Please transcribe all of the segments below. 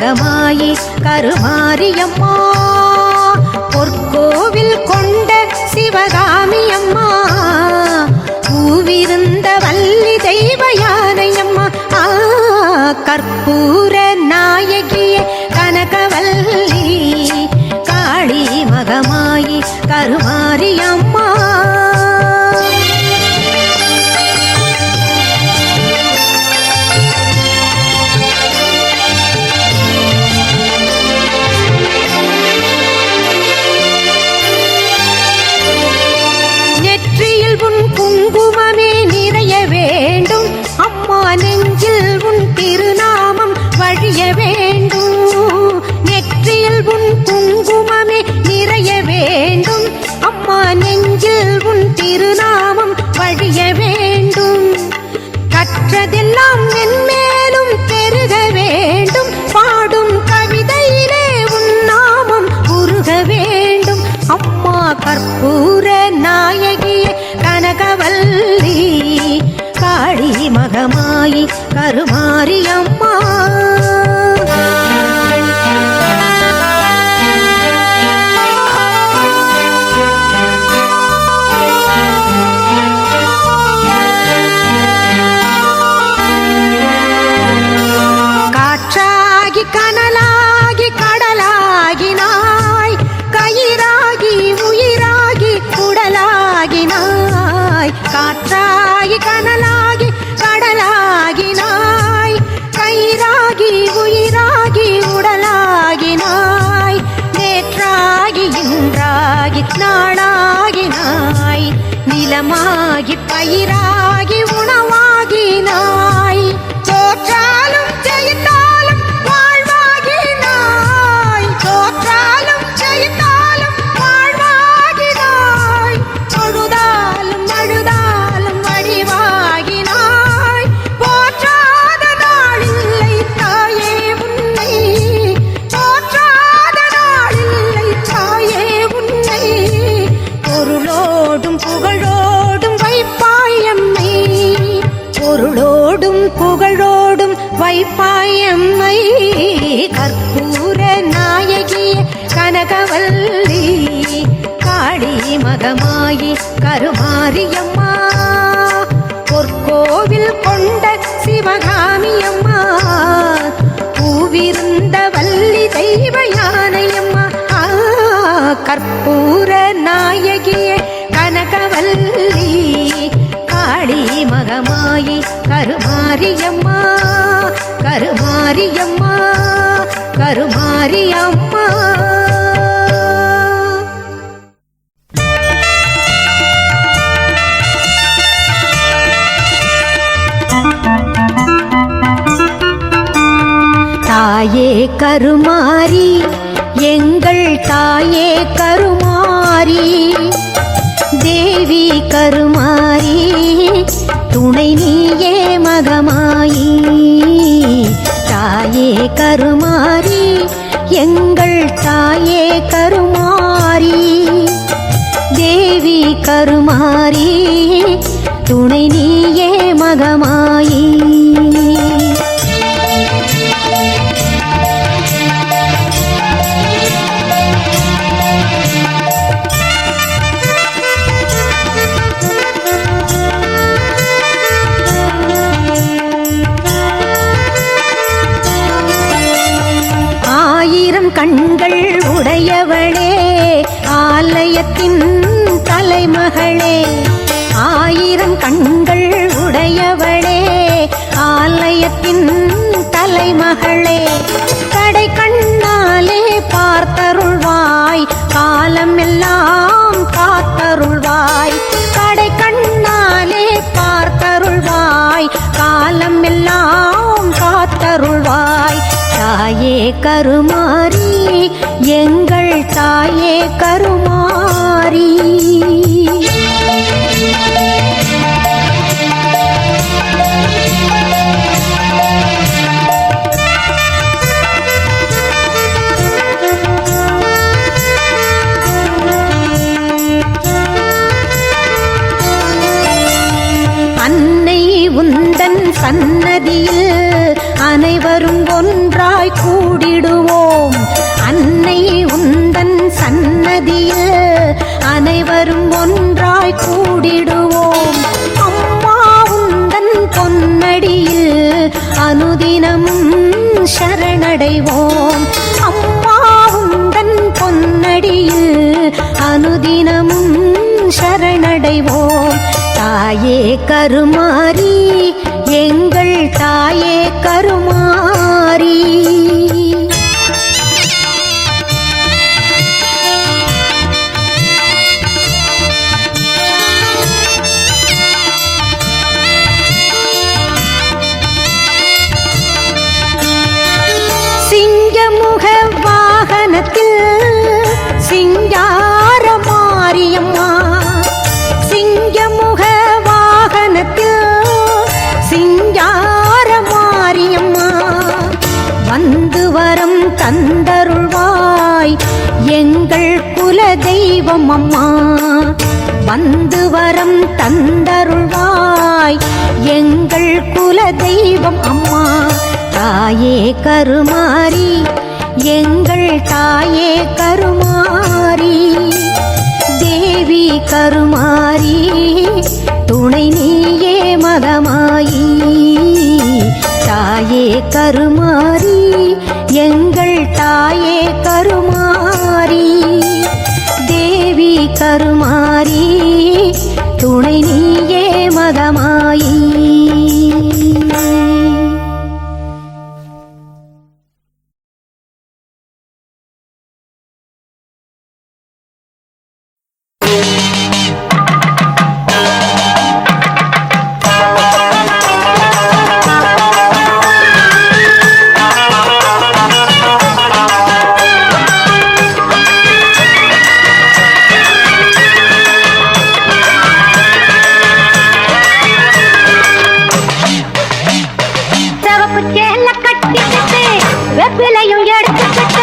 மகமாயி கருமாரியம்மா பொற்கோவில் கொண்ட சிவகாமி அம்மா பூவிருந்த வள்ளி தெய்வ யானையம்மா கற்பூர நாயகிய கனகவல்லி காளி மகமாயி கருமாரியம்மா குங்குமமே நிறைய வேண்டும் அம்மா நெஞ்சில் உன் திருநாமம் வழிய வேண்டும் நெற்றியில் உன் குங்குமமே நிறைய வேண்டும் அம்மா நெஞ்சில் உன் திருநாமம் வழிய வேண்டும் கற்றதெல்லாம் மென்மேலும் பெருக வேண்டும் பாடும் கவிதையிலே உன் நாமம் உருக வேண்டும் அம்மா கற்பூர நாயகியே கனகவல்லி காளி மகமாயி கருமாரியம்மா காற்றாகி கனலாகி கடலாகினாய் கயிறாகி உயிராகி உடலாகினாய் காற்றாகி கனலாகி கடலாகினாய் கயிறாகி உயிராகி உடலாகினாய் நேற்றாகி இன்றாகி நாளாகினாய் நிலமாகி பயிராகி உணவாகினாய் தோற்றாலும் ஜெயித்தாலும் வாழ்வாகினாய் தோற்றாலும் ஜெயித்தாலும் வாழ்வாகினாய் தொழுதாலும் அழுதாலும் வடிவாகினாய் போற்றாத நாளில்லை தாயே உன்னை போற்றாத நாளில்லை தாயே உன்னை பொருளோடும் புகழோடும் வைப்பாயம்மை பொருளோடும் புகழோடும் வைப்பாயம்மை கற்பூர நாயகிய கனகவல்லி காளி மகமாயி கருமாரியம்மா பொற்கோவில் கொண்ட சிவகாமி அம்மா பூவிருந்த வள்ளி தெய்வ யானையம்மா கற்பூர நாயகிய கனகவல்லி காளி மகமாயி கருமாரியம்மா கருமாரியம்மா கருமாரியம்மா தாயே கருமாரி எங்கள் தாயே கருமாரி தேவி கருமாரி துணை நீயே மகமாயி தாயே கருமாரி எங்கள் தாயே கருமாரி தேவி கருமாரி துணை நீயே மகமாயி கண்கள் உடையவளே ஆலயத்தின் தலைமகளே ஆயிரம் கண்கள் உடையவளே ஆலயத்தின் தலைமகளே கடை கண்ணாலே பார்த்தருள்வாய் காலம் எல்லாம் காத்தருள்வாய் கடை கண்ணாலே பார்த்தருள்வாய் காலம் எல்லாம் காத்தருள்வாய் தாயே கருமாரி எங்கள் தாயே கருமாரி அன்னை உந்தன் சன்னதியில் அனைவரும் ஒன்றாய் கூடிடுவோம் அன்னை உந்தன் சன்னதியில் அனைவரும் ஒன்றாய் கூடிடுவோம் அம்மா உந்தன் பொன்னடியில் அனுதினமும் சரணடைவோம் அம்மா உந்தன் பொன்னடியில் அனுதினமும் சரணடைவோம் தாயே கருமாரி எங்கள் தாயே கருமாரி சிங்கமுக வாகனத்தில் சிங்கார மாரியம்மா சிங்கமுக வாகனத்தில் சிங்கார மாரியம்மா வந்து வரம் தந்தருள்வாய் எங்கள் குல தெய்வம் அம்மா வந்து வரம் தந்தருள்வாய் எங்கள் குல தெய்வம் அம்மா தாயே கருமாரி எங்கள் தாயே கருமாரி தேவி கருமாரி துணை நீயே மகமாயி தாயே கருமாரி எங்கள் தாயே கருமாரி தேவி கருமாரி துணை நீயே மகமாயி வேப்பிலையும் எடுத்துக்கிட்டு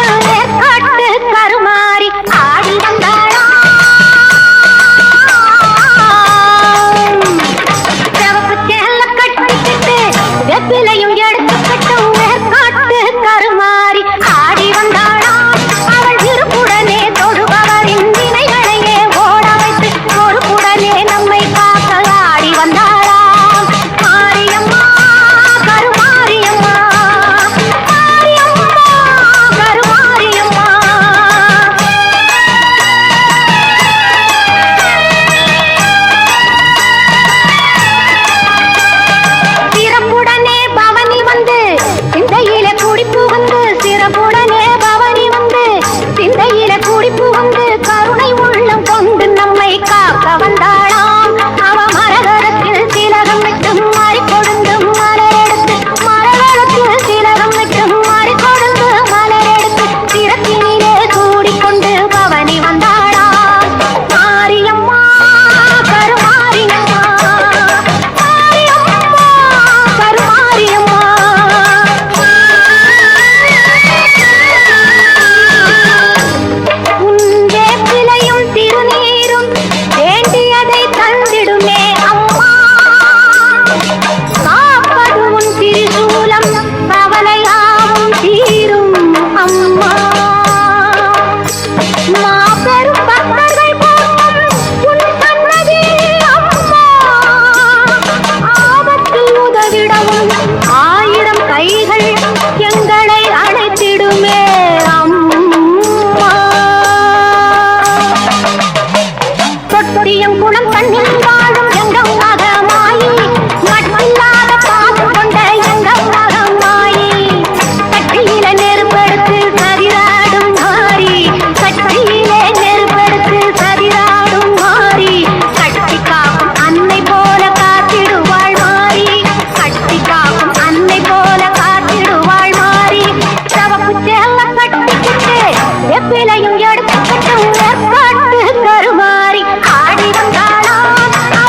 கருமாறி ஆடி வந்தாளாம்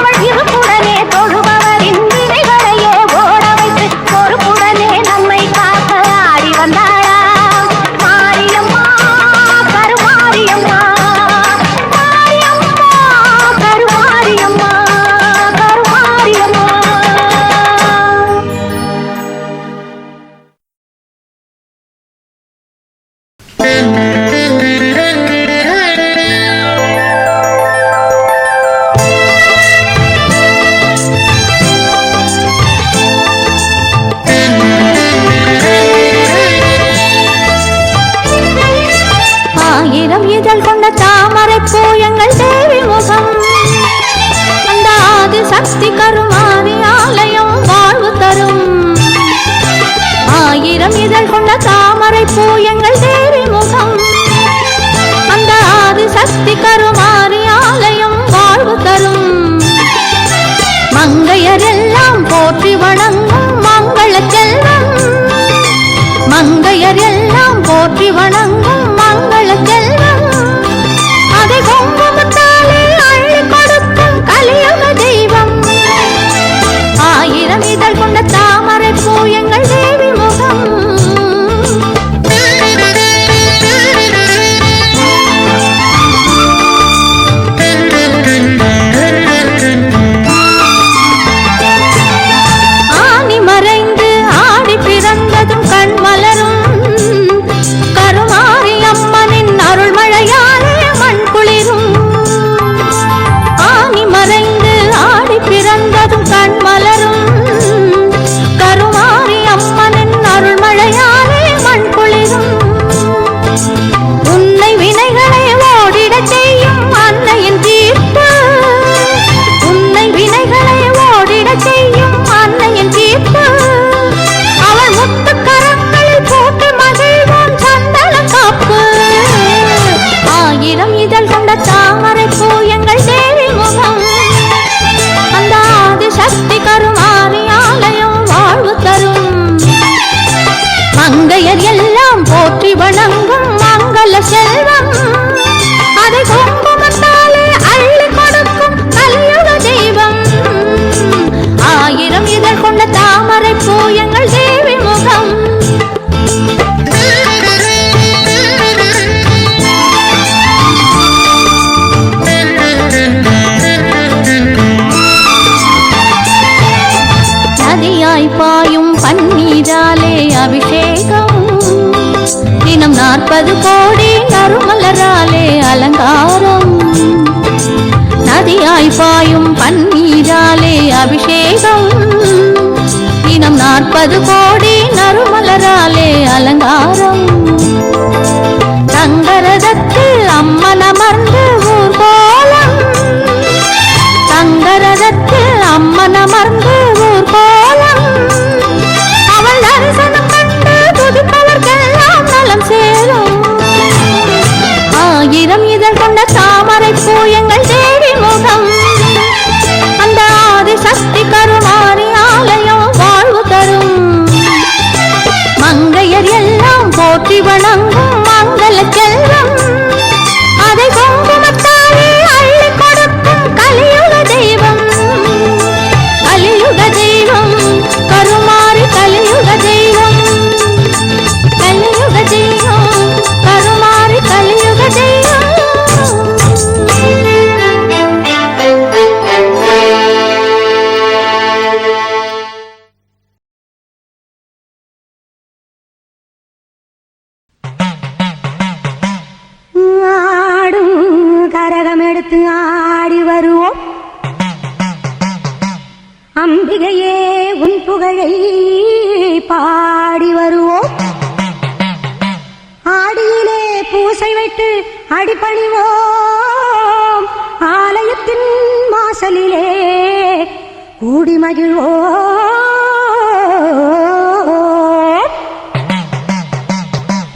கொண்ட தாமரை பூ எங்கள் தேவி முகம். அந்த ஆதி சக்தி கருமாரி ஆலயம் வாழ்வு தரும். மங்கையர் எல்லாம் போற்றி வணங்கும் மங்கள செல்வம். மங்கையர் எல்லாம் போற்றி வணங்கும் மங்கள செல்வம். அதை குங்குமத்தாலே அள்ளி கொடுக்கும் கலியுக தெய்வம். ஆயிரம் இதழ் கொண்ட தாமரை பூ எங்கள் தேவி முகம். ஆனி மறைந்து ஆடி பிறந்ததும் கண் மலரும். கருமாரி அம்மனின் அருள் மழையாலே மண் குளிரும். ஆனி மறைந்து ஆடி பிறந்ததும் கண் மலரும். கருமாரி அம்மனின் அருள் மழையாலே மண் குளிரும். உன்னை வினைகளை ஓடிடச் செய்யும் அன்னையின் தீர்ப்பு. உன்னை வினைகளை ஓடிடச் செய்யும் அன்னையின் தீர்ப்பு. அவள் முத்து கரங்களில் போட்டு மகிழ்வோம் சந்தன காப்பு. ஆயிரம் இதழ் கொண்ட தாமரை பூ எங்கள் தேவி முகம். அந்த ஆதி சக்தி கருமாரி ஆலயம் வாழ்வு தரும். மங்கையர் எல்லாம் போற்றி வணங்கும் மங்கள செல்வம். அதை குங்குமத்தாலே அள்ளி கொடுக்கும் கலியுக தெய்வம். ஆயிரம் இதழ் கொண்ட தாமரை பூ எங்கள் தேவி முகம். நதியாய் பாயும் பன்னீராலே அபிஷேகம். தினம் 40 கோடி நறுமலராலே அலங்காரம். நதியாய் பாயும் பன்னீராலே அபிஷேகம். தினம் 40 கோடி நறுமலராலே அலங்காரம். தங்கரதத்தில் அம்மன் அமர்ந்து ஊர்கோலம். தங்கரதத்தில் அம்மன் அமர்ந்து ஊர்கோலம். அவள் தரிசனம் கண்டு துதிப்பவர்க்கெல்லாம் நலம் சேரும். ஆயிரம் இதழ் கொண்ட தாமரை பூ எங்கள் தேவி முகம். அந்த ஆதி சக்தி கருமாரி ஆலயம் வாழ்வு தரும். மங்கையர் எல்லாம் போற்றி வணங்கும் மங்கள செல்வம். அதை குங்குமத்தாலே அள்ளி கொடுக்கும் கலியுக தெய்வம். கலியுக தெய்வம் கருமாரி கலியுக தெய்வம். கலியுக தெய்வம் கருமாரி கலியுக தெய்வம். ஆடும் கரகம் எடுத்து ஆடி வருவோம். அம்பிகையே உன் புகழை பாடி வருவோம். ஆடியிலே பூசை வைத்து அடிபணிவோம். ஆலயத்தின் வாசலிலே கூடி மகிழ்வோம்.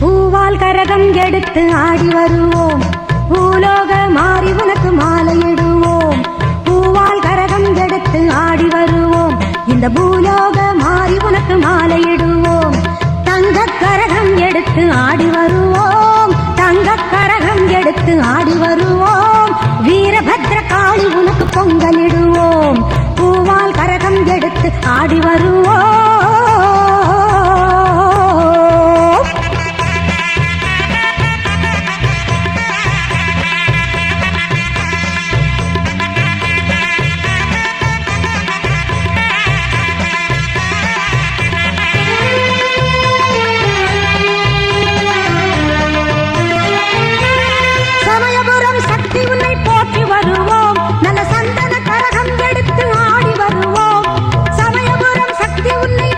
பூவால் கரகம் எடுத்து ஆடி வருவோம். பூலோக மாறி உனக்கு மாலையிடுவோம். பூவால் கரகம் எடுத்து ஆடி வருவோம். இந்த பூலோக மாறி உனக்கு மாலையிடுவோம். தங்க கரகம் எடுத்து ஆடி வருவோம். தங்க கரகம் எடுத்து ஆடி வருவோம். வீரபத்ர காளி உனக்கு பொங்கலிடுவோம். பூவால் கரகம் எடுத்து ஆடி வருவோம். சமயபுரம் சக்தி உன்னை போற்றி வருவோம். நல்ல சந்தன கரகம் எடுத்து ஆடி வருவோம். சமயபுரம் சக்தி உன்னை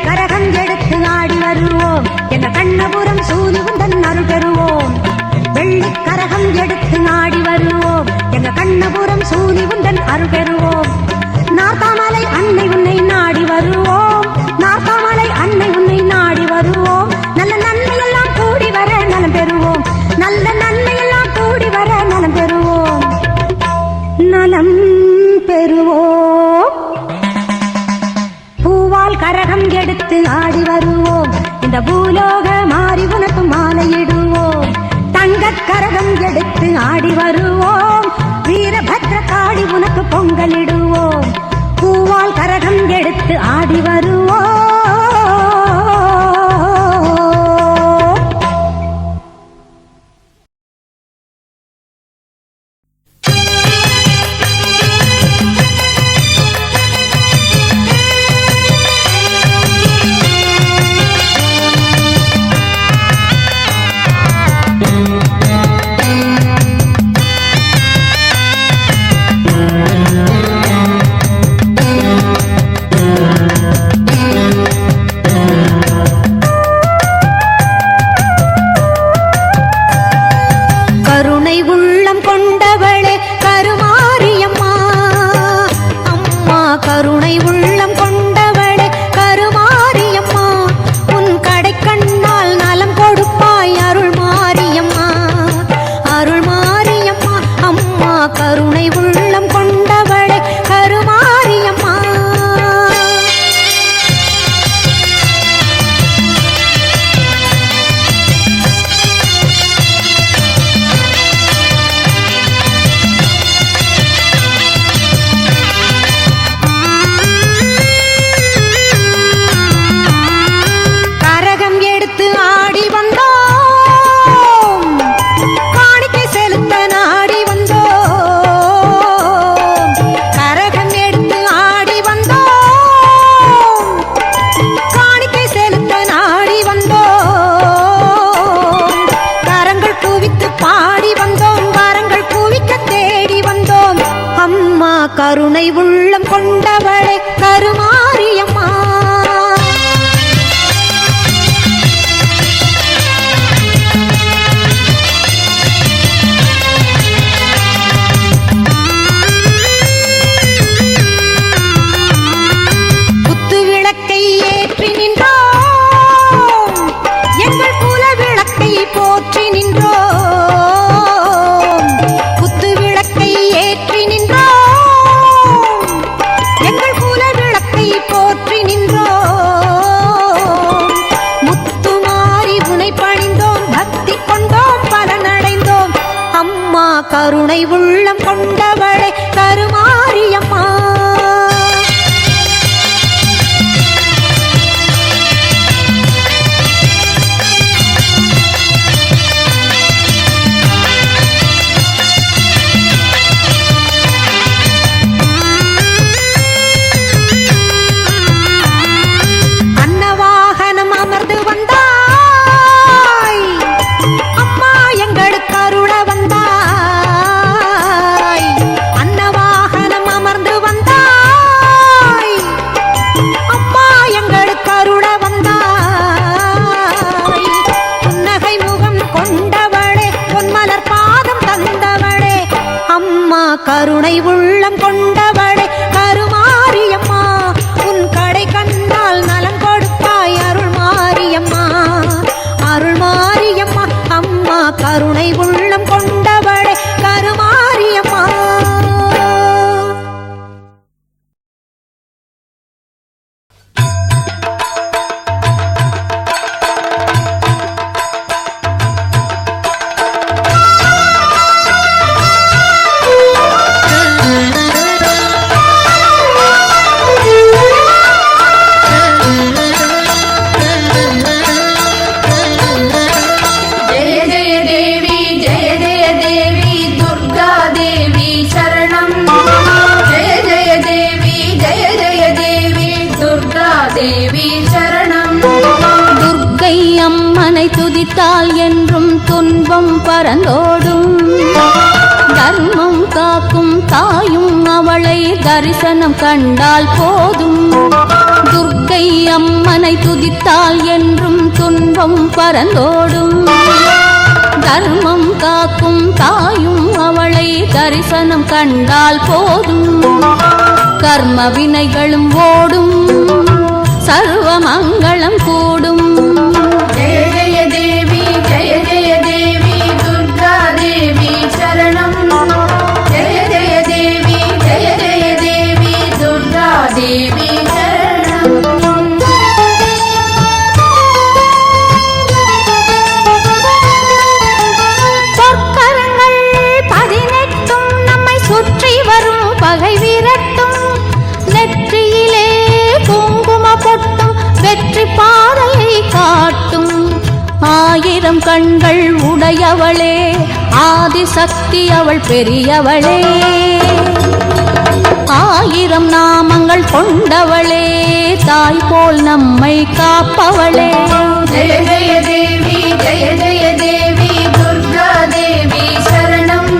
வெள்ளிக்கரகம் எடுத்து ஆடி வருவோம் எங்க கண்ணபுரம் சூரி உந்தன் அருள் பெறுவோம். வெள்ளிக்கரகம் எடுத்து ஆடி வருவோம் எங்க கண்ணபுரம் சூரி உந்தன் அருள் பெறுவோம். நார்த்தாமலை அன்னை உன்னை நாடி வருவோம், நார்த்தாமலை அன்னை உன்னை நாடி வருவோம். நல்ல நன்மையெல்லாம் கூடி வர நலம் பெறுவோம், நல்ல நன்மையெல்லாம் கூடி வர நலம் பெறுவோம், நலம் பெறுவோம். பூவால் கரகம் எடுத்து ஆடி வருவோம் இந்த பூலோக மாறி உனக்கு மாலையிடுவோம். தங்கக் கரகம் எடுத்து ஆடி வருவோம் வீரபத்ர காளி உனக்கு பொங்கலிடுவோம். பூவால் கரகம் எடுத்து ஆடி வருவோம். கருணை உள்ளம் கொண்டவளே கருமாரியம்மா. குத்து விளக்கை ஏற்றி நின்றோம் எங்கள் குல விளக்கை போற்றி நின்றோம். குத்து விளக்கை ஏற்றி நின்றோம் போற்றி நின்றோம். முத்துமாரி உனை பணிந்தோம் பக்தி கொண்டோம் பலனடைந்தோம். அம்மா கருணை உள்ளம் கொண்டவளே கருமாரியம்மா. கருணை உள்ளம் கொண்டவளே கருமாரியம்மா. உன் கடை கண்டால் நலம் கொடுப்பாய் அருள் மாரியம்மா. அருள் மாரியம்மா அம்மா கருணை உள்ளம் கொண்டவளே கருமாரியம்மா. துதித்தால் என்றும் துன்பம் பறந்தோடும். தர்மம் காக்கும் தாயும் அவளை தரிசனம் கண்டால் போதும். துர்க்கை அம்மனை உன்னை துதித்தால் என்றும் துன்பம் பறந்தோடும். தர்மம் காக்கும் தாயும் அவளை தரிசனம் கண்டால் போதும். கர்ம வினைகளும் ஓடும், சர்வ மங்களம் கூடும். ஜெய ஜெய தேவி ஜெய ஜெய தேவி துர்கா தேவி சரணம். ஜெய ஜெய தேவி ஜெய ஜெய தேவி துர்கா தேவி சரணம். பொற்கரங்கள் 18 நம்மை சுற்றி வரும் பகை விரட்டும். நெற்றியிலே குங்கும பொட்டும் வெற்றி பாதையை காட்டும். 1000 கண்கள் உடையவளே, ஆதிசக்தி அவள் பெரியவளே. 1000 நாமங்கள் கொண்டவளே, தாய் போல் நம்மை காப்பவளே. ஜெய ஜெய தேவி ஜெய ஜெய தேவி துர்கா தேவி சரணம்.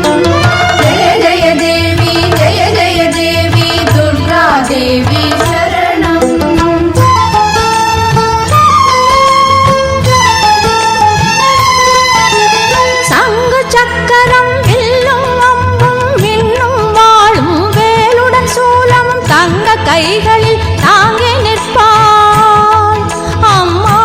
ஜெய ஜெய தேவி ஜெய ஜெய தேவி துர்கா தேவி சரணம். சங்கு சக்கரம் வில்லும் அம்பும் மின்னும் வாளும் வேலுடன் சூலமும் தங்க கைகளில் தாங்கி நிற்பாள் அம்மா.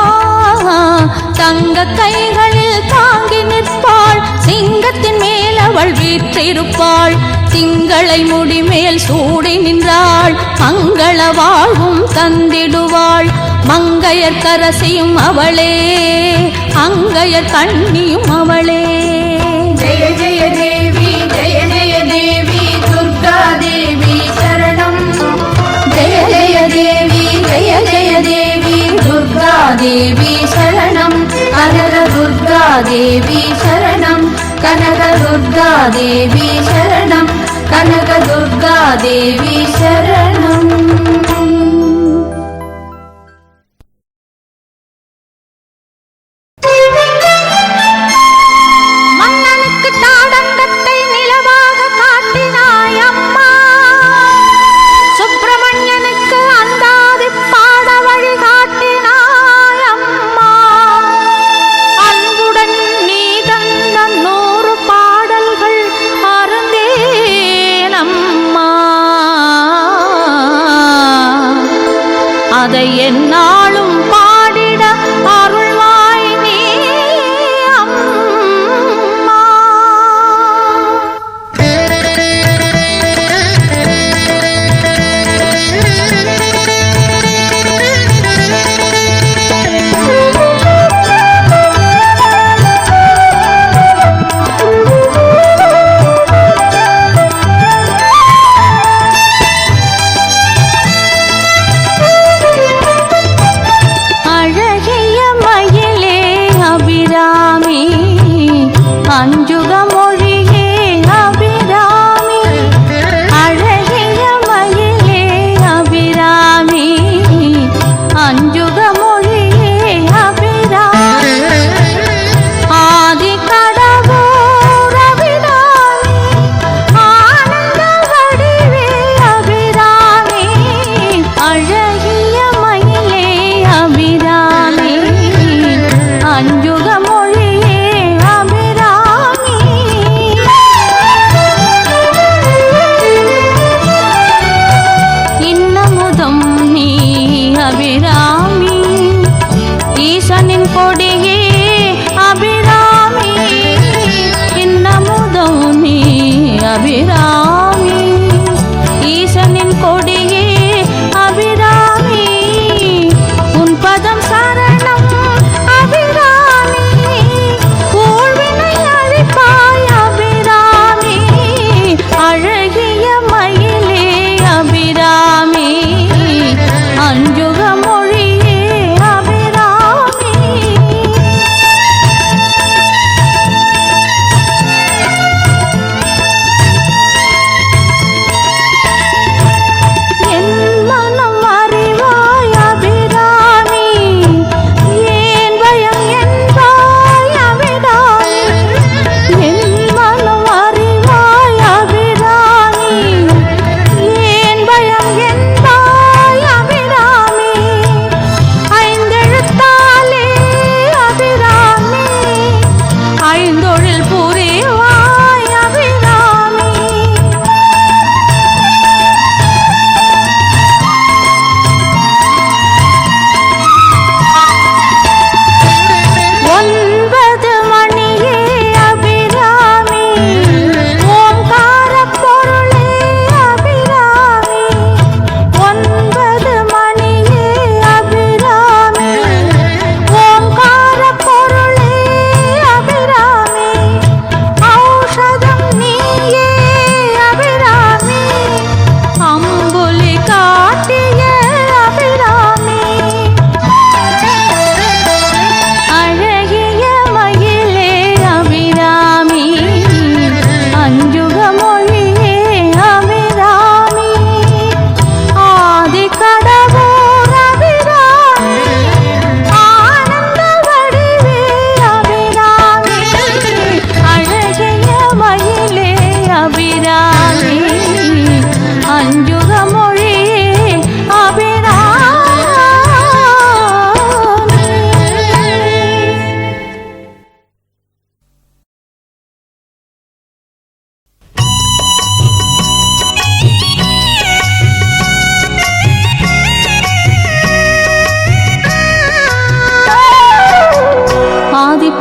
தங்க கைகளில் தாங்கி நிற்பாள். சிங்கத்தின் மேல் அவள் வீற்றிருப்பாள். திங்களை முடிமேல் சூடி நின்றாள். மங்கள வாழ்வும் தந்திடுவாள். மங்கையர் கரசியும் அவளே, அங்கையர் கண்ணியும் அவளே. ஜெய ஜெய தேவி ஜெய ஜெய தேவி துர்கா தேவி சரணம். ஜெய ஜெய தேவி ஜெய ஜெய தேவி துர்கா தேவி சரணம். கனக துர்கா தேவி சரணம். கனக துர்கா தேவி சரணம். கனக துர்கா தேவி சரணம். மன்னனுக்கு தாடங்கத்தை நிலவாக காட்டினாய் அம்மா. சுப்பிரமணியனுக்கு அந்தாதி பாட வழி காட்டினாய் அம்மா. அன்புடன் நீ தந்த 100 பாடல்கள் அருந்தேன் அம்மா. அதை என்னாலும் பாடிட அருள்வாய் நீ அம்மா. அழகிய மயிலே அபிராமி, அஞ்சுக மொழியே அபிராமி. அழகிய மயிலே அபிராமி, அஞ்சுக மொழியே அபிராமி. ஆதி கடவுர் அபிராமி, ஆனந்த வடிவே அபிராமி. அழகிய மயிலே அபிராமி, அஞ்சுக மொழியே அபிராமி. இன்னமுதம் நீ அபிராமி,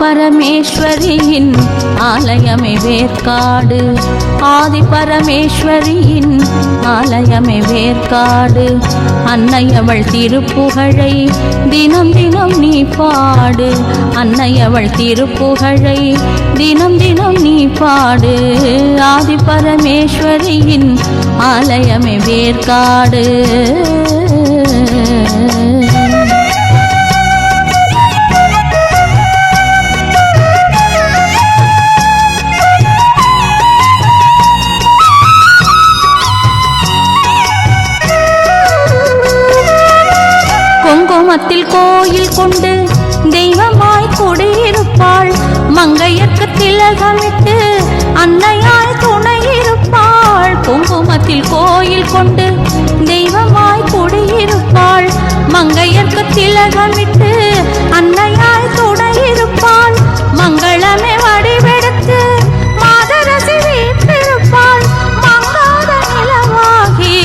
பரமேஸ்வரியின் ஆலயமே வேற்காடு, ஆதி பரமேஸ்வரியின் ஆலயமே வேற்காடு. அன்னையவள் திருப்புகழை தினம் தினம் நீ பாடு, அன்னையவள் திருப்புகழை தினம் தினம் நீ பாடு. ஆதி பரமேஸ்வரியின் ஆலயமே வேற்காடு. குங்குமத்தில் கோயில் கொண்டு தெய்வமாய் குடியிருப்பாள், மங்கையர்க்கு திலகமிட்டு அன்னையாய் துணையிருப்பாள். குங்குமத்தில் கோயில் கொண்டு தெய்வமாய் குடியிருப்பாள், மங்கையர்க்கு திலகமிட்டு அன்னையாய் துணையிருப்பாள். மங்களமே வடிவெடுத்து மாதரசி வீற்றிருப்பாள், மங்காத நிலவாகி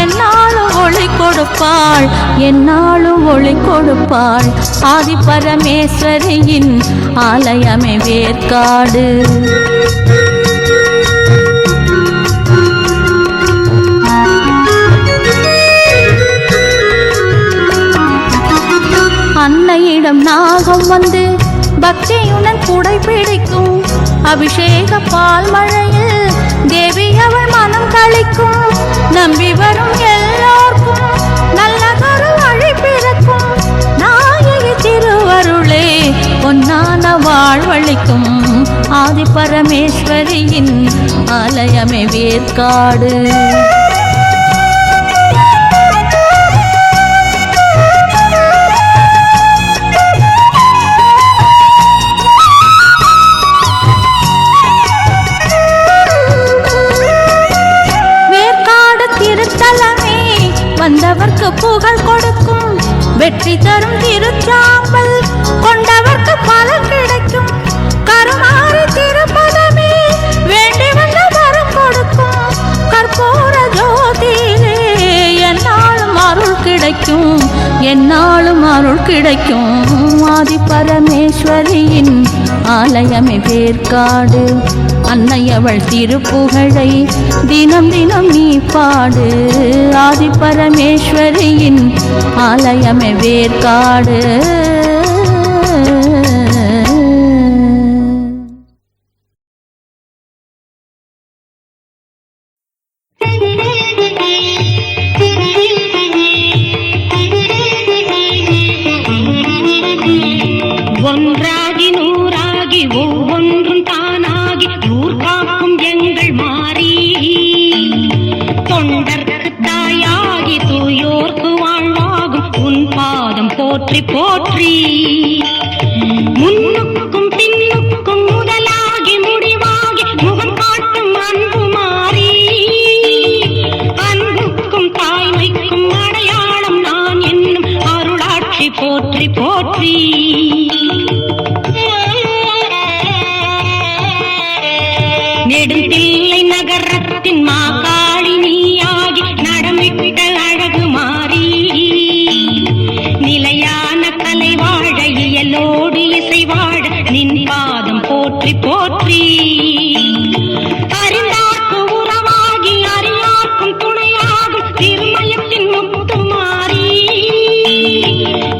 என்னாலும் ஒளி கொடுப்பாள், என்னாலும் ஒளி கொடுப்பாள். ஆதி பரமேஸ்வரியின் ஆலயமே வேற்காடு. அன்னையிடம் நாகம் வந்து பக்தியுடன் குடை பிடிக்கும், அபிஷேக பால் மழையில் தேவி அவள் மனம் கழிக்கும். நம்பி வரும் எல்லோர்க்கும் நல்லதொரு வழி பிறக்கும், நாயகி திருவருளே பொன்னான வாழ்வழிக்கும். ஆதி பரமேஸ்வரியின் ஆலயமே வேற்காடு. வந்தவர்க்கு புகழ் கொடுக்கும், வெற்றி தரும் திருச்சாம்பல் கொண்டவர்க்கு பலன் கிடைக்கும். கருமாறி திருப்பதமே வேண்டி வந்த வரம் கொடுக்கும், கற்பூர ஜோதியிலே என்னாலும் அருள் கிடைக்கும், என்னாலும் அருள் கிடைக்கும். ஆதி பரமேஸ்வரியின் ஆலயமே வேற்காடு. அன்னையவள் திருப்புகழை தினம் தினம் நீ பாடு, ஆதி பரமேஸ்வரியின் ஆலயமே வேற்காடு. ஒன்றாகி நூறாகி ஒவ்வொன்றும் தானாகி ஊர் காக்கும் எங்கள் மாறி, தொண்டர்க்கு தாயாகி தூயோர்க்கு வாழ்வாகும் உன் பாதம் போற்றி போற்றி. முன்னுக்கும் பின்னுக்கும் முதலாகி முடிவாகி முகம் காட்டும் அன்பு மாறி, அன்புக்கும் தாய்மைக்கும் அடையாளம் நான் என்னும் அருளாட்சி போற்றி போற்றி. நெடுந்தில்லை நகரத்தின் மாகாளி நீயாகி நடமிட்ட அழகு மாறி, நிலையான கலை வாழ இயலோடு இசை வாழ நின் பாதம் போற்றி போற்றி. அறிந்தார்க்கு உறவாகி அறியார்க்கும் துணையாகும் திருமயத்தின் முத்து மாறி,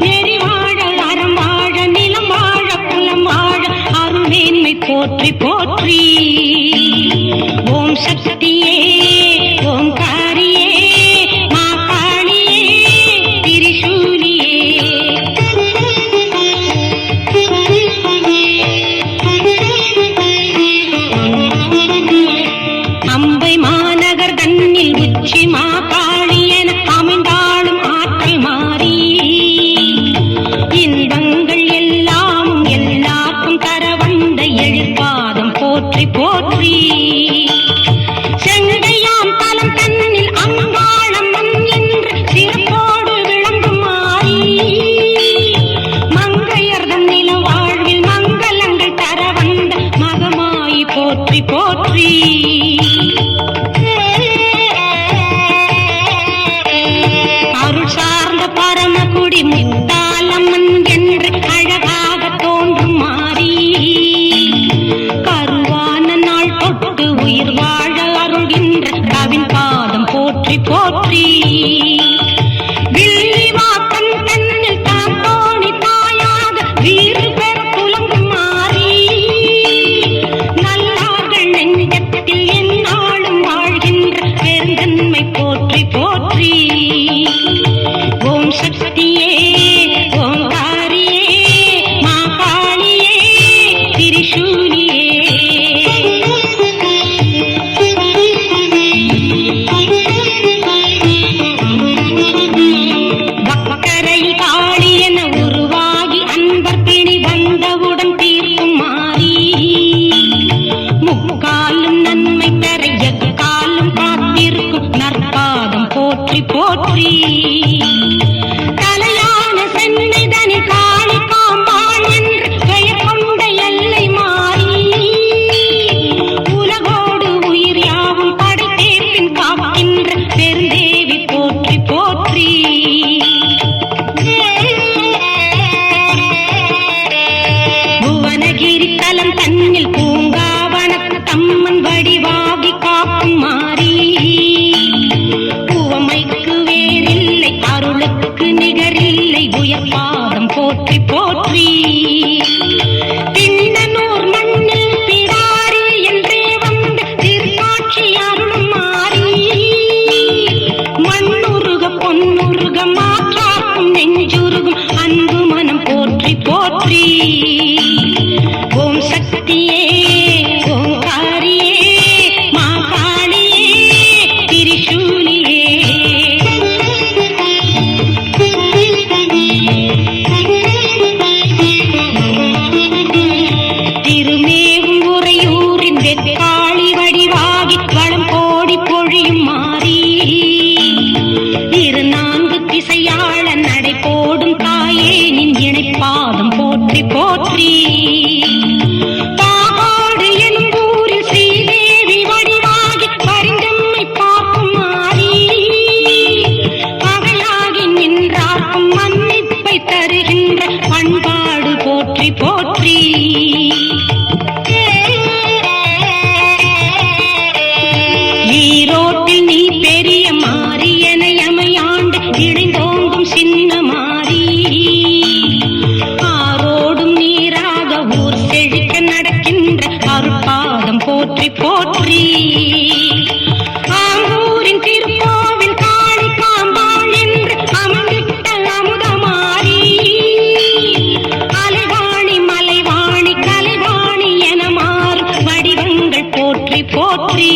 நெறி வாழ அறம் வாழ நிலம் வாழ குலம் வாழ அருள்மேன்மை போற்றி போற்றி. ஓம் சக்தியே ஓங்காரியே மாகாளியே திரிசூலியே, அம்பை மாநகர் தன்னில் உச்சி மாகாளி என அமைந்தாளும் ஆற்றல் மாறி, இன்பங்கள் எல்லாமும் எல்லாருக்கும் தர வந்த எழுப்பாதம் போற்றி போற்றி. முத்தம்மன் வடிவாகி காக்கும் மாறி உவமைக்கு வேறில்லை அருளுக்கு நிகரில்லை உயர்பாதம் போற்றி போற்றி திண்ணனூர் மண்ணில் பிடாரி என்றே வந்த திருக்காட்சி அருளும் மாறி மண்ணுருக பொன்னுருக மாற்றாக்கும் நெஞ்சுருகும் அன்பு மனம் போற்றி போற்றி ஓம் சக்தியே ஓங்காரியே மாகாளியே திரிசூலியே திருமேவும் உறையூரின் வெக்காளி வடிவாகி வளம் கோடி பொழியும் மாறி இரு நான்கு திசையாள நடை போடும் தாயே நின் இணைப்பாதம் போற்றி போற்றி பாகாடு எனும் ஊரில் ஸ்ரீதேவி வடிவாகி பரிந்தம்மை பார்க்கும் மாறி பகையாகி நின்றார்க்கும் மன்னிப்பை தருகின்ற பண்பாடு போற்றி போற்றி ஈரோட்டில் நீ பெரிய மாறி என எமையாண்டு இணைந்தோங்கும் சின்ன மாறி ஆரோடும் நீராக ஊர் செழிக்க நடக்கின்ற அருட்பாதம் போற்றி போற்றி ஆம்பூரின் திருக்கோவில் காளி காம்பாள் என்று அமர்ந்திட்ட அமுத மாறி அலைவாணி மலைவாணி கலைவாணி என மாறும் வடிவங்கள் போற்றி போற்றி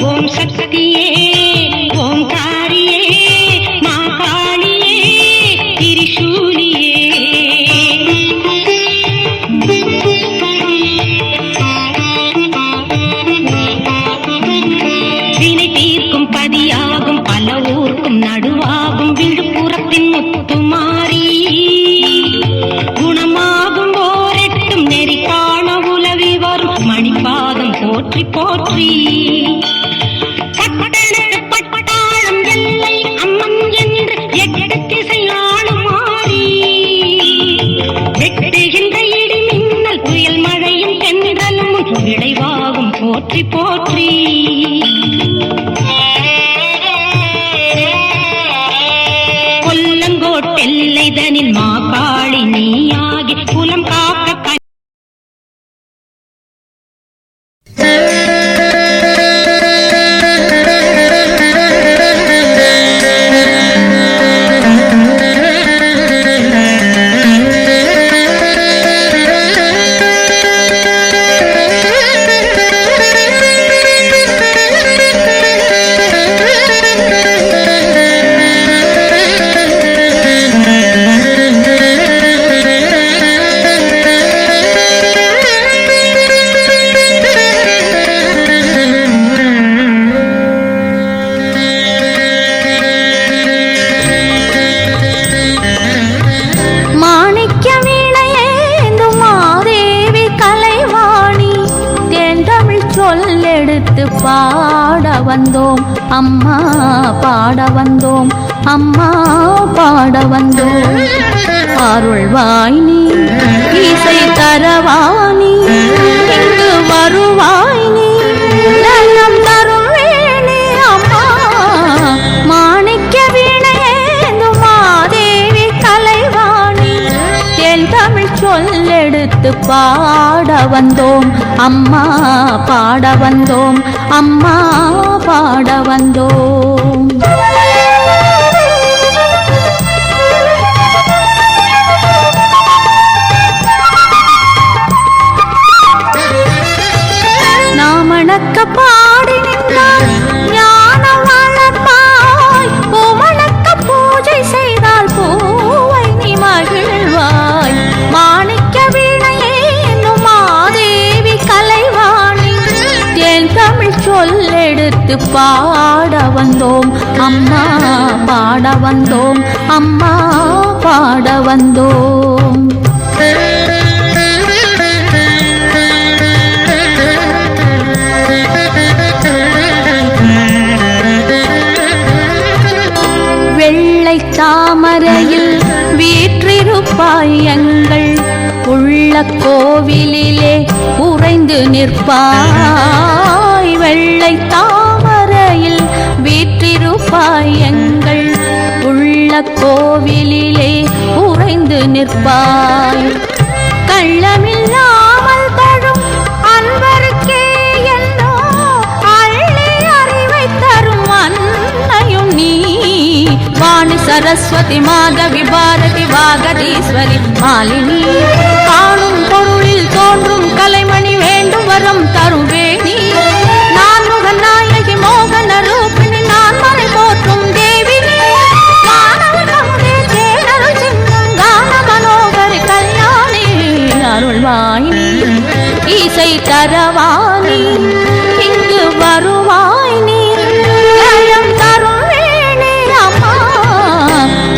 ஓம் சக்தியே ஓங்காரியே மாகாளியே திரிசூலியே வினை தீர்க்கும் பதியாகும் பல ஊர்க்கும் நடுவாகும் விழுப்புரத்தின் முத்துமாரி குணமாகும் ஓரெட்டும் நெறி காண உலவி வரும் மணிப்பாதம் போற்றி போற்றி பட்டாளம் எல்லை அம்மன் என்று எட்டு திசை ஆளும் மாறி வெட்டுகின்ற இடி மின்னல் புயல் மழையும் தென்றலும் விளைவாகும் போற்றி போற்றி கொல்லங்கோட்டெல்லைதனில் மாகாளி நீயாகி குலம் காக்க பாட வந்தோம் அம்மா பாட வந்தோம் அம்மா பாட வந்தோம் அருள்வாய் நீ இசை தரவாணி இங்கு வருவாய் நீ நலம் தரும் வேணி அம்மா மாணிக்க வீணையேந்தும் மாதேவி கலைவாணி தென் தமிழ் சொல்லெடுத்து பாட வந்தோம் அம்மா பாட வந்தோம் அம்மா பாட வந்தோம் நாமணக்க பாடி நின்றால் ஞானம் வளர்ப்பாய் பூமணக்க பூஜை செய்தால் பூவை நீ மகிழ்வாய் மாணிக்க வீணையேனும் மாதேவி கலைவாணி தென் தமிழ் சொல்லெடுத்து பாட வந்தோம் அம்மா பாட வந்தோம் அம்மா பாட வந்தோம் வெள்ளை தாமரையில் வீற்றிருப்பாய் எங்கள் உள்ள கோவிலிலே உரை உறைந்து நிற்பாய், வெள்ளை தாமரையில் வீற்றிருப்பாய், எங்கள் உள்ள கோவிலிலே உறைந்து நிற்பாய். கள்ளமில்லாமல் தரும் அன்பருக்கே என்னோ அள்ளி அறிவை தரும் அன்னையும் நீ. வாணி சரஸ்வதி மாதவி பாரதி வாகதீஸ்வரி மாலினி, காணும் பொருளில் தோன்றும் கலைமணி, வேண்டும் வரம் தரும் வேணி. நான் முகன் நாயகி மோகன ரூபிணி, நான் மறை போற்றும் தேவினி. வானவனமுதே தேனருள் சின்னம் கான மனோகரி கல்யாணி, அருள்வாயினி இசை தரவாணி, இங்கு வருவாய் நீ, ஜயம் தரும் வேணி அம்மா.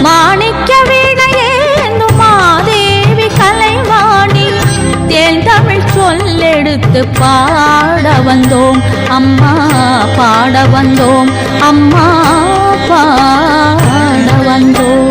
மாணிக்க வீணையேந்தும் மாதேவி கலைவாணி, தேன் தமிழ் சொல்லெடுத்து பாட வந்தோம் அம்மா, பாட வந்தோம் அம்மா, பாட வந்தோம்.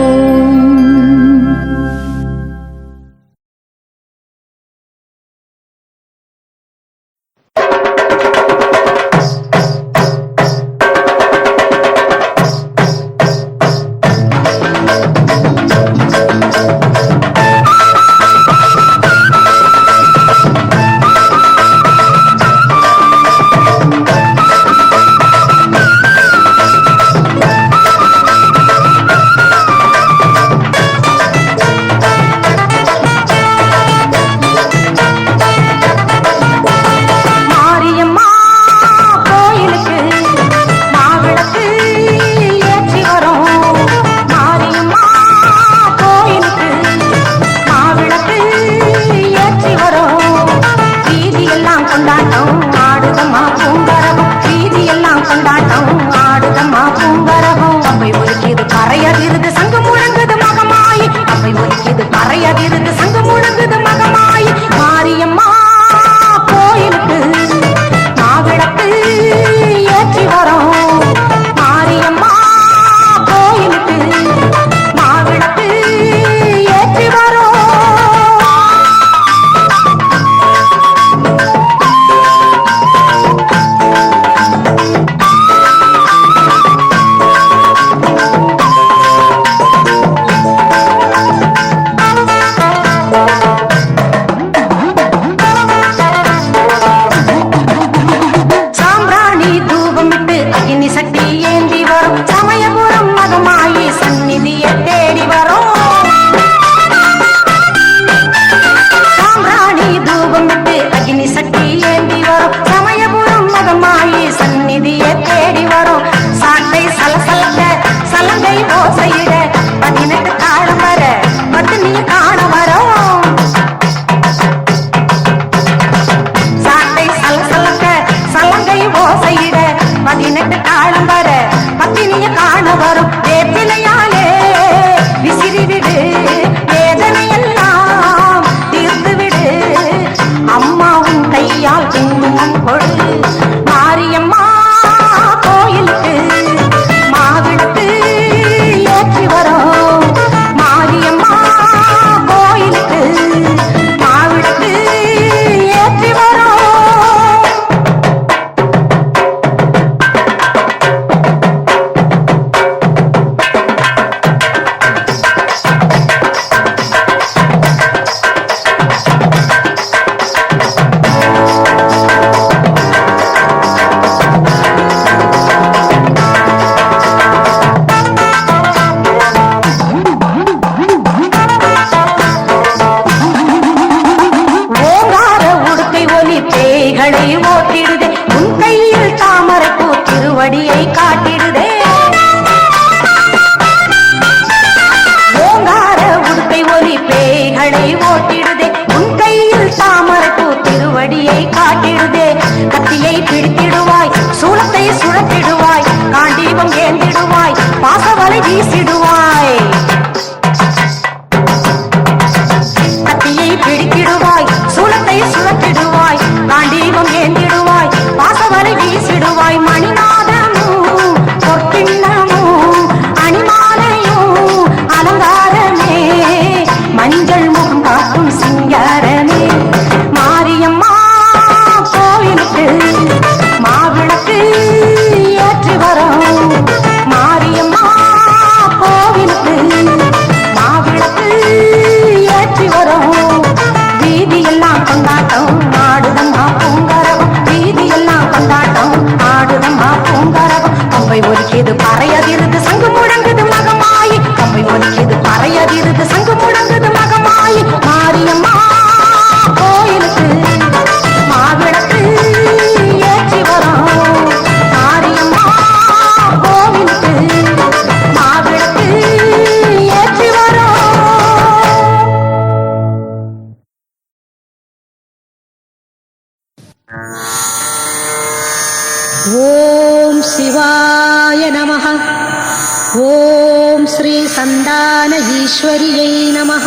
காமாட்சியை நமः.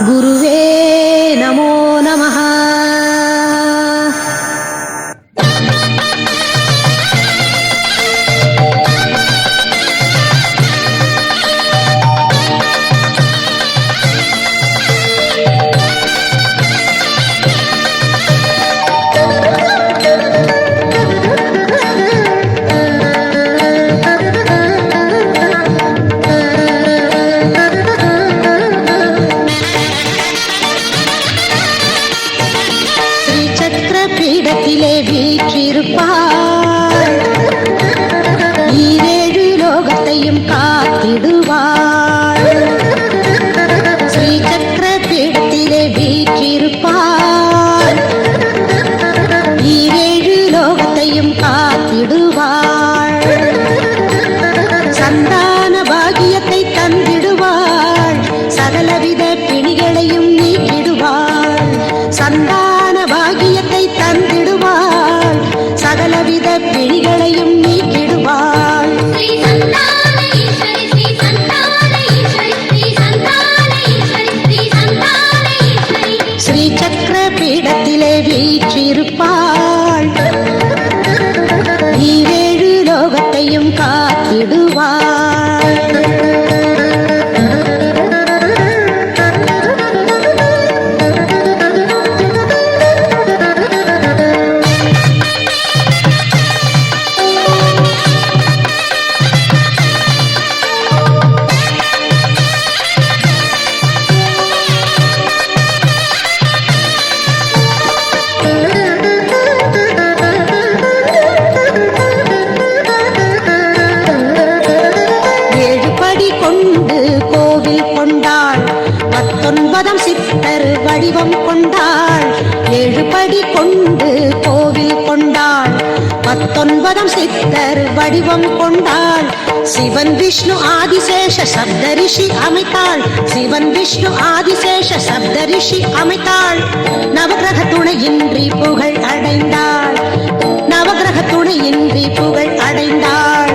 குருவே நமோ நமः. பீடத்திலே வீற்றிருப்பாள், ஈரேழு லோகத்தையும் காத்திடுவாள். ஸ்ரீ சக்கர பீடத்திலே வீற்றிருப்பாள், ஈரேழு லோகத்தையும் காத்திடுவாள். சந்தான பாகியத்தை தந்திடுவாள், சகலவித பிணிகளையும் நீக்கிடுவாள். சந்தான பாகியத்தை தந்திடுவாள், சகலவித பிணிகளையும் நீக்கிடுவாள். ஸ்ரீ சக்கர பீடத்திலே வீற்றிருப்பாள், ஈரேழு லோகத்தையும் காத்திடுவாள். சித்தர் வடிவம் கொண்டாள், 7 படி கொண்டு கோவில் கொண்டாள். 19 சித்தர் வடிவம் கொண்டாள். சிவன் விஷ்ணு ஆதிசேஷ சப்தரிஷி அமைத்தாள், சிவன் விஷ்ணு ஆதிசேஷ சப்தரிஷி அமைத்தாள். நவகிரக துணையின்றி புகழ் அடைந்தாள், நவகிரக துணையின்றி புகழ் அடைந்தாள்.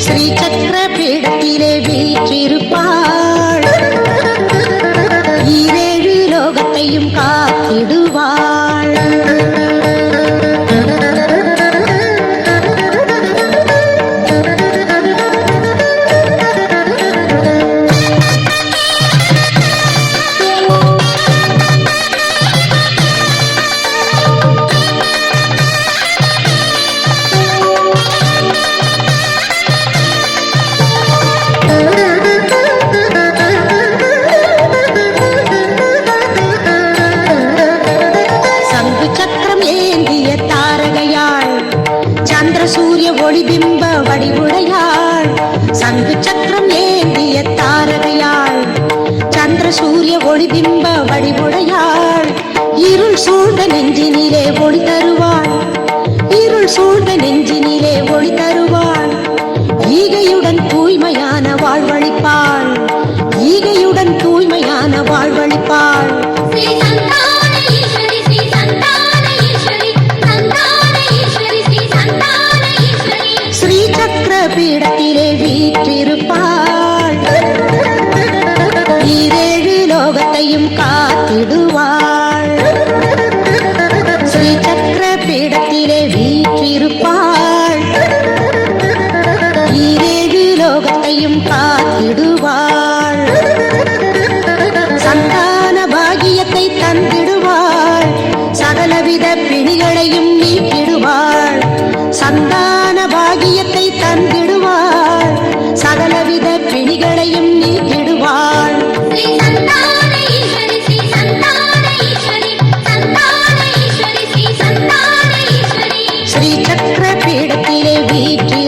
ஸ்ரீ சக்கர பீடத்திலே வீற்றிருப்பாள், ஈரேழு லோகத்தையும் காத்திடுவாள். சூரிய ஒளிபிம்ப வடிவுடையாள், சங்கு சக்கரம் ஏந்திய தாரகையாள். சந்திர சூரிய ஒளிபிம்ப வடிவுடையாள், இருள் சூழ்ந்த நெஞ்சினிலே ஒளி தருவாள், இருள் சூழ்ந்த நெஞ்சினிலே ஒளி தருவாள். ஈகையுடன் தூய்மையான வாழ்வழிப்பாள், ஈகையுடன் தூய்மையான வாழ்வழிப்பாள். பீடத்திலே வீற்றிருப்பாள், ஈரேழு லோகத்தையும் காத்திடுவாள். ஸ்ரீ சக்கர பீடத்திலே வீற்றிருப்பாள், ஈரேழு லோகத்தையும் காத்திடுவாள். சந்தான பாகியத்தை தந்திடுவாள், சகலவித பிணிகளையும் நீக்கிடுவாள். சந்தான பாகியத்தை தந்திடுவாள், சகலவித பிணிகளையும் நீக்கிடுவாள். ஸ்ரீ சக்கர பீடத்திலே வீற்றி